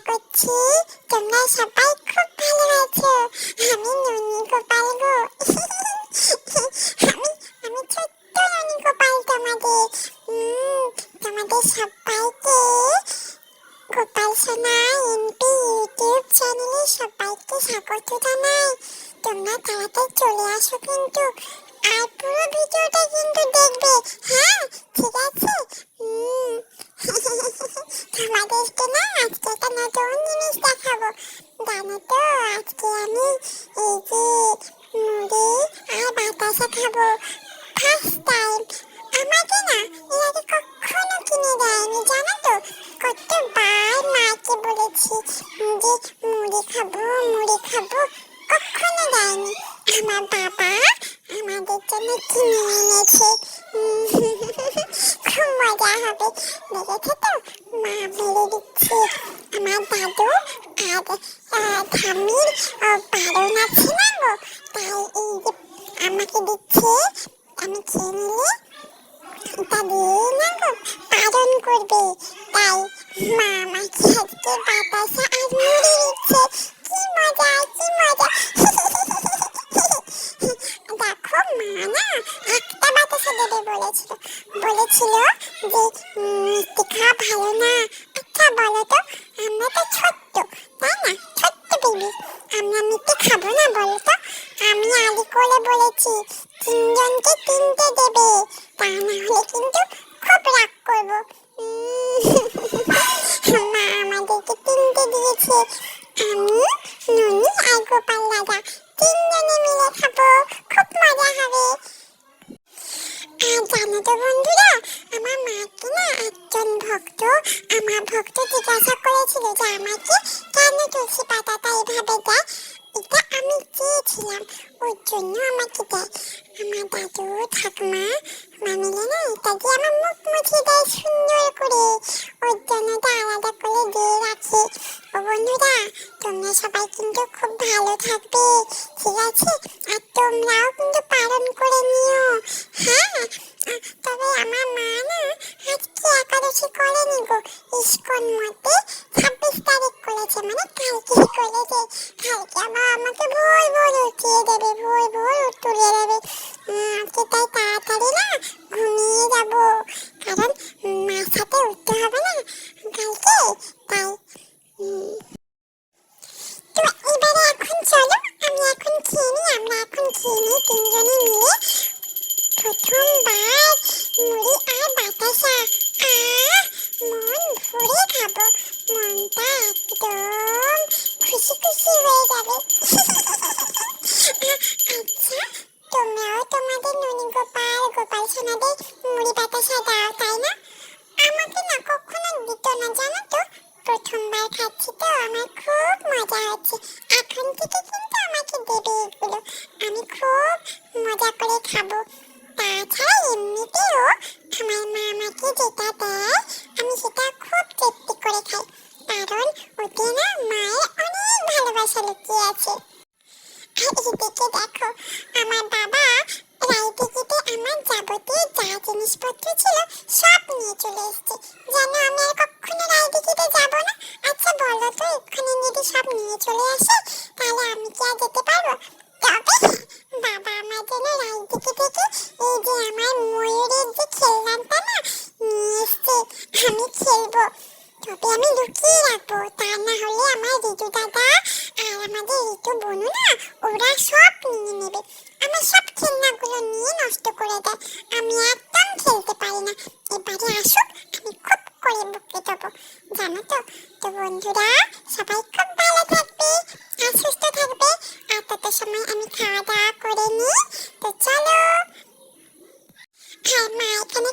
করছি তোমরা সবাই খুব ভালো আছো। আমি ননি গোপাল গো। আমি আমি ছোট্ট ননি গোপাল তোমাদের সবাইকে গোপাল সোনা এমপি ইউটিউব চ্যানেলে সবাইকে স্বাগত জানাই। তোমরা তাড়াতাড়ি চলে আসো কিন্তু, আর পুরো ভিডিওটা কিন্তু দেখবে। হ্যাঁ, ঠিক আছে। তোমাদেরকে না আজকে একটা নতুন জিনিস দেখাবো। জানো তো, আজকে আমি এই যে মুড়ি আর বাতাসা খাবো ফার্স্ট টাইম। আমাকে না এর আগে কখনো কিনে দেয়নি, জানো তো। কতবার মাকে বলেছি যে মুড়ি খাবো মুড়ি খাবো, কখনো দেয়নি। আমার বাবা আমাদের জন্য কিনে এনেছে। খুব মজা হবে, দেখেছো তো মা বেড়ে দিচ্ছে। আমার দাদু আর ঠাম্মির বারণ আছে না গো, তাই এই যে আমাকে দিচ্ছে। আমি খেয়ে নিলে তা দিয়ে না গো বারণ করবে, তাই মা আমাকে আজকে বাতাসা আর মুড়ি দিচ্ছে। কি মজা কি মজা। দেখো মা না একটা বাতাসা দেবে বলেছিল যে মিষ্টি খাওয়া ভালো না। আচ্ছা বলো তো, আমরা তো ছোট্ট, তাই না, ছোট্ট বেবি, আমরা মিষ্টি খাবো না বলো তো। আমি আগে করে বলেছি তিনজনকে তিনটে দেবে, তা না হলে কিন্তু খুব রাগ করবো। মা আমাদেরকে তিনটে দিয়েছে। আমি ননি আর গোপাল দাদা তিনজনে মিলে খাবো, খুব মজা হবে। আর জানো তো বন্ধুরা, আমার মাকে না একজন ভক্ত জিজ্ঞাসা করেছিল যে আমাকে কেন তুলসী পাতাটা এভাবে দেয়। এটা আমি চেয়েছিলাম, ওর জন্য আমাকে দেয়। আমার দাদু ঠাকুমা মিলে না এটা দিয়ে আমার মুখ মুছিয়ে দেয় সুন্দর করে, ওর জন্য তো আলাদা করে দিয়ে রাখে। ও বন্ধুরা, তোমরা সবাই কিন্তু খুব ভালো থাকবে, ঠিক আছে? আর তোমরাও কিন্তু পালন করে নিও। হ্যাঁ, তবে আমার মা না আজকে একাদশী করেনি গো, ইস্কন মতে 26 তারিখ করেছে, মানে কালকে করেছে। কালকে আবার আমাকে ভোর ভোর উঠিয়ে দেবে, ভোর ভোর তুলে দেবে। আজকে তাই তাড়াতাড়ি না ঘুমিয়ে যাব, কারণ মার সাথে উঠতে হবে না কালকে, তাই। তো এবারে এখন চলো আমি এখন খেয়ে নিই, আমরা এখন খেয়ে নিই তিনজনে মিলে প্রথমবার মুড়ি আর বাতাসা। মন ভরে খাবো, মনটা একদম খুশি খুশি হয়ে যাবে। আচ্ছা, তোমরাও তোমাদের ননি গোপাল সোনাদের মুড়ি বাতাসা দাও, তাই না? আমাকে না কখনো দিত না, জানো তো। প্রথমবার খাচ্ছি তো আমার খুব মজা হচ্ছে। এখন থেকে কিন্তু আমাকে দেবে এগুলো, আমি খুব মজা করে খাবো। তাছাড়া এমনিতেও আমার মা আমাকে যেটা দেয় আমি সেটা খুব তৃপ্তি করে খাই, কারণ ওতে না মায়ের অনেক ভালোবাসা লুকিয়ে আছে। আর এদিকে দেখো, আমার বাবা রায়দিঘিতে আমার যাবতীয় যা জিনিসপত্র ছিল সব নিয়ে চলে এসেছে, যেন আমি আর কখনো রায়দিঘিতে যাব না। আচ্ছা বলো তো, এখানে যদি সব নিয়ে চলে আসে তাহলে আমি কি আর যেতে পারবো? তবে বাবা আমার জন্য রায়দিঘি থেকে এই যে আমার ময়ূরের যে খেলনাটা না নিয়ে এসছে, আমি খেলবো। তবে আমি লুকিয়ে রাখবো, তা না হলে আমার ঋতু দাদা আর আমাদের ঋতু বোনু না ওরা সব নিয়ে নেবে, আমার সব খেলনাগুলো নিয়ে নষ্ট করে দেয়। আমি একদম খেলতে পারি না। এবারে আসুক, আমি খুব করে বকে দেবো, জানো তো। তো বন্ধুরা, সবাই খুব ভালো থাকবে আর সুস্থ থাকবে। আর তত সময় আমি খাওয়া দাওয়া করে নিই। তো চলো। হ্যাঁ, মা এখানে